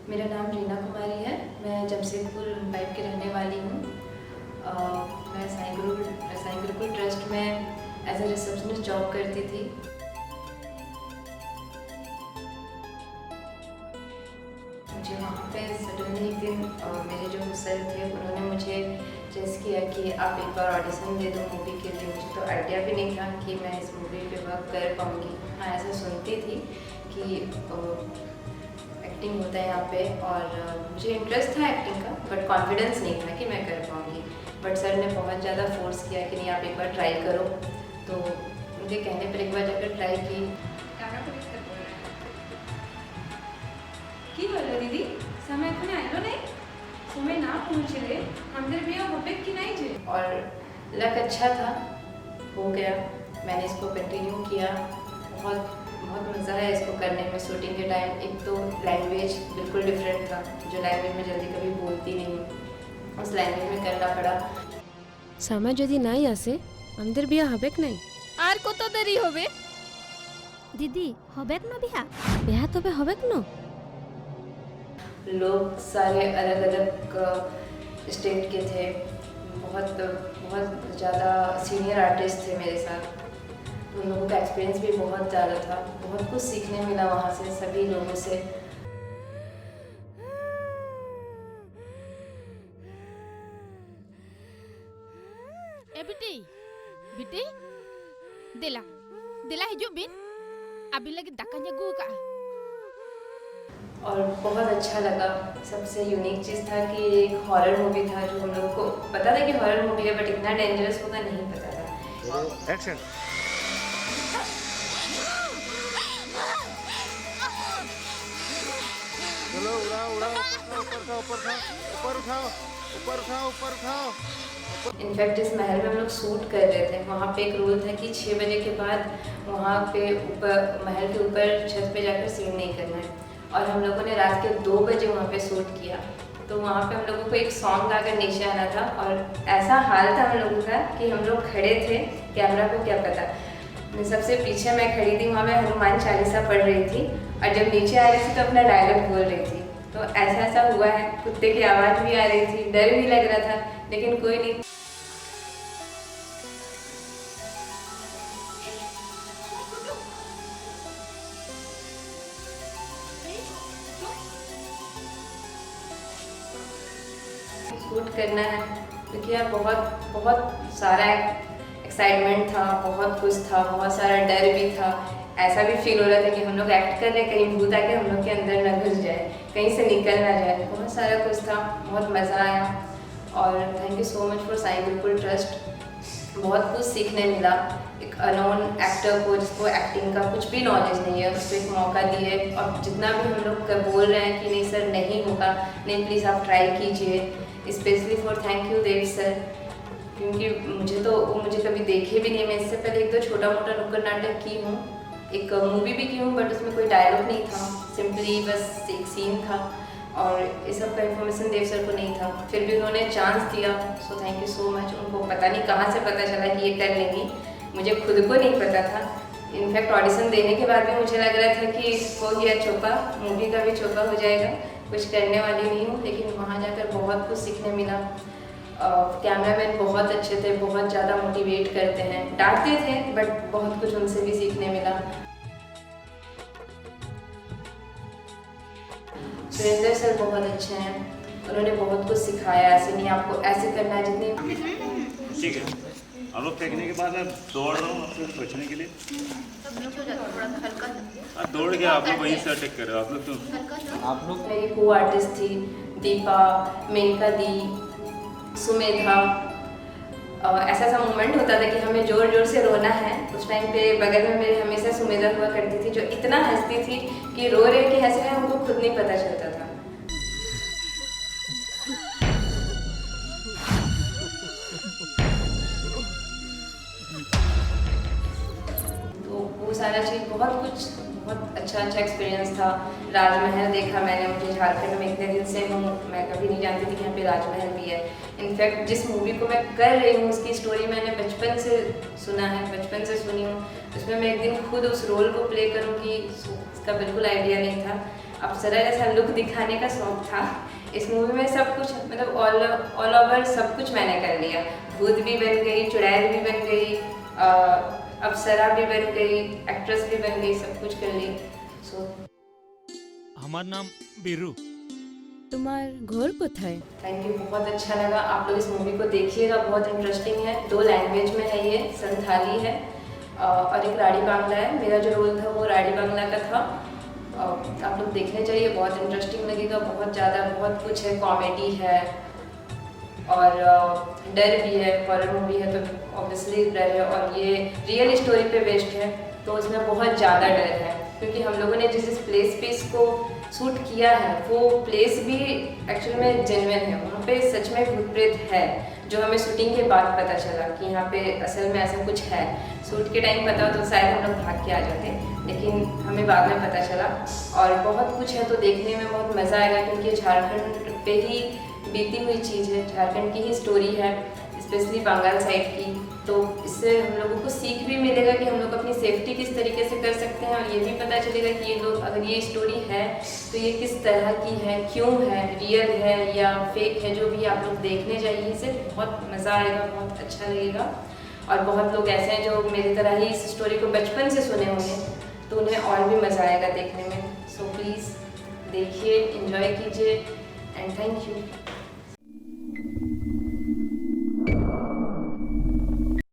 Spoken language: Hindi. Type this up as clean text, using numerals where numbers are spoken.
मेरा नाम रीना कुमारी है। मैं जमशेदपुर मुंबई की रहने वाली हूँ। मैं साईं गुरुकुल ट्रस्ट में एज ए रिसेप्शनिस्ट जॉब करती थी। मुझे वहाँ पे सडनली एक दिन मेरे जो सर थे उन्होंने मुझे सजेस्ट किया कि आप एक बार ऑडिशन दे दो मूवी के लिए। मुझे तो आइडिया भी नहीं था कि मैं इस मूवी पे वर्क कर पाऊँगी। हाँ, ऐसा सुनती थी कि एक्टिंग होता है यहाँ पे, और मुझे इंटरेस्ट था एक्टिंग का, बट कॉन्फिडेंस नहीं था कि मैं कर पाऊँगी। बट सर ने बहुत ज़्यादा फोर्स किया कि नहीं, आप एक बार ट्राई करो। तो उनके कहने पर एक बार जाकर ट्राई की। কি হলো দিদি সামনে এখানে আইলো নাই সময় না পৌঁছলে আমাদের বিয়ে হবে কি নাই যে। और लक अच्छा था, हो गया। मैंने इसको कंटिन्यू किया। बहुत बहुत मज़ा है इसको करने में। शूटिंग के टाइम एक तो लैंग्वेज बिल्कुल डिफरेंट था, जो लैंग्वेज में जल्दी कभी बोलती नहीं, उस लैंग्वेज में करना पड़ा। সামা যদি নাই আসে আমাদের বিয়া হবেক নাই। আর কত দেরি হবে দিদি হবেক না বিয়া? বিয়া তবে হবেক না। लोग सारे अलग अलग स्टेट के थे। बहुत बहुत ज़्यादा सीनियर आर्टिस्ट थे मेरे साथ। उन लोगों का एक्सपीरियंस भी बहुत ज़्यादा था। बहुत कुछ सीखने मिला वहाँ से, सभी लोगों से। ए बिटी बिटी देला देला हिजुक बिन अभी लगी दाकाnya गु का। और बहुत अच्छा लगा। सबसे यूनिक चीज़ था कि एक हॉरर मूवी था, जो हम लोग को पता था कि हॉरर मूवी है, बट इतना डेंजरस होगा नहीं पता था। एक्शन। चलो उड़ाओ उड़ाओ, ऊपर उठाओ। इनफैक्ट इस महल में हम लोग शूट कर रहे थे। वहाँ पे एक रूल था कि 6 बजे के बाद वहाँ पे ऊपर महल के ऊपर छत पे जाकर सीन नहीं करना है। और हम लोगों ने रात के 2 बजे वहाँ पे शूट किया। तो वहाँ पे हम लोगों को एक सॉन्ग गाकर नीचे आना था, और ऐसा हाल था हम लोगों का कि हम लोग खड़े थे, कैमरा को क्या पता। सबसे पीछे मैं खड़ी थी, वहाँ मैं हनुमान चालीसा पढ़ रही थी, और जब नीचे आ रही थी तो अपना डायलॉग बोल रही थी। तो ऐसा हुआ है। कुत्ते की आवाज़ भी आ रही थी, डर भी लग रहा था, लेकिन कोई नहीं। शूट करना है क्योंकि यार बहुत सारा एक्साइटमेंट था, बहुत कुछ था, बहुत सारा डर भी था। ऐसा भी फील हो रहा था कि हम लोग एक्ट कर रहे हैं, कहीं भूत आके हम लोग के अंदर ना घुस जाए, कहीं से निकल ना जाए। बहुत सारा कुछ था, बहुत मज़ा आया। और thank you so much for Sai Gurukul Trust. बहुत कुछ सीखने मिला। एक अनोन एक्टर को, जिसको एक्टिंग का कुछ भी नॉलेज नहीं है, उसको एक मौका दिए। और जितना भी हम लोग बोल रहे हैं कि नहीं सर नहीं होगा, नहीं प्लीज़ आप ट्राई कीजिए। Specially for thank you Dev sir, क्योंकि मुझे कभी देखे भी नहीं। मैं इससे पहले एक दो छोटा मोटा नुक्कड़ नाटक की हूँ, एक मूवी भी की हूँ, बट उसमें कोई डायलॉग नहीं था, सिंपली बस एक सीन था, और इस सब का इन्फॉर्मेशन देव सर को नहीं था। फिर भी उन्होंने चांस दिया, so thank you so much. उनको पता नहीं कहाँ से पता चला कि ये कर लेंगी, मुझे खुद को नहीं पता था। इनफैक्ट ऑडिशन देने के बाद भी मुझे लग रहा था कि हो गया चौका, मूवी का भी चौका हो जाएगा, कुछ करने वाली नहीं हूँ। लेकिन वहाँ जाकर बहुत कुछ सीखने मिला। कैमरामैन बहुत अच्छे थे, बहुत ज़्यादा मोटिवेट करते हैं, डांटते थे, बट बहुत कुछ उनसे भी सीखने मिला। सुरेंद्र सर बहुत अच्छे हैं, उन्होंने बहुत कुछ सिखाया। ऐसे नहीं, आपको ऐसे करना है, जितनी ठीक है। हम लोग फेंकने के बाद दौड़ रहा हूँ आपसे बचने के लिए। दौड़ गया, आप लोग वहीं से अटैक कर रहे हो। आप लोग मेरी को आर्टिस्ट थी दीपा, मेनका दी, सुमेधा। ऐसा मोमेंट होता था कि हमें जोर जोर से रोना है। उस टाइम पे बगल में मेरे हमेशा सुमेधा हुआ करती थी, जो इतना हंसती थी कि रो रहे कि हंस रहे हमको खुद नहीं पता चलता था। तो वो सारा चीज़ बहुत अच्छा एक्सपीरियंस था। राजमहल देखा मैंने, मुझे झारखंड में इतने दिन से हूँ, मैं कभी नहीं जानती थी कि यहाँ पे राजमहल भी है। इनफैक्ट जिस मूवी को मैं कर रही हूँ उसकी स्टोरी मैंने बचपन से सुना है, बचपन से सुनी हूँ। उसमें मैं एक दिन खुद उस रोल को प्ले करूँगी, इसका बिल्कुल आइडिया नहीं था। अप्सरा जैसा लुक दिखाने का शौक था। इस मूवी में सब कुछ मतलब ऑल ओवर सब कुछ मैंने कर लिया। भूत भी बन गई, चुड़ैल भी बन गई, अप्सरा भी बन गई, एक्ट्रेस भी बन गई, सब कुछ कर ली। सो हमार नाम बीरू। তোমার ঘর কোথায়? थैंक यू, बहुत अच्छा लगा। आप लोग इस मूवी को देखिएगा, बहुत इंटरेस्टिंग है। 2 लैंग्वेज में है, ये संथाली है और एक राड़ी बांग्ला है। मेरा जो रोल था वो राड़ी बांग्ला का था। आप लोग देखने चाहिए, बहुत इंटरेस्टिंग लगेगा। बहुत ज़्यादा बहुत कुछ है, कॉमेडी है और डर भी है। हॉरर मूवी है तो ऑब्वियसली डर है, और ये रियल स्टोरी पे बेस्ड है तो उसमें बहुत ज़्यादा डर है, क्योंकि हम लोगों ने जिस प्लेस पे इसको शूट किया है वो प्लेस भी एक्चुअल में जेन्युइन है। वहाँ पे सच में भूत प्रेत है, जो हमें शूटिंग के बाद पता चला कि यहाँ पे असल में ऐसा कुछ है। शूट के टाइम पता हो तो शायद हम लोग भाग के आ जाते, लेकिन हमें बाद में पता चला। और बहुत कुछ है तो देखने में बहुत मज़ा आएगा, क्योंकि झारखंड पे ही बीती हुई चीज़ है, झारखंड की ही स्टोरी है, स्पेशली बंगाल साइड की। तो इससे हम लोगों को सीख भी मिलेगा कि हम लोग अपनी सेफ्टी किस तरीके से कर सकते हैं, और ये भी पता चलेगा कि ये लोग, अगर ये स्टोरी है तो ये किस तरह की है, क्यों है, रियल है या फेक है। जो भी आप लोग देखने जाइए, इससे बहुत मज़ा आएगा, बहुत अच्छा लगेगा। और बहुत लोग ऐसे हैं जो मेरी तरह ही इस स्टोरी को बचपन से सुने होंगे, तो उन्हें और भी मज़ा आएगा देखने में। सो प्लीज़ देखिए, एंजॉय कीजिए एंड थैंक यू।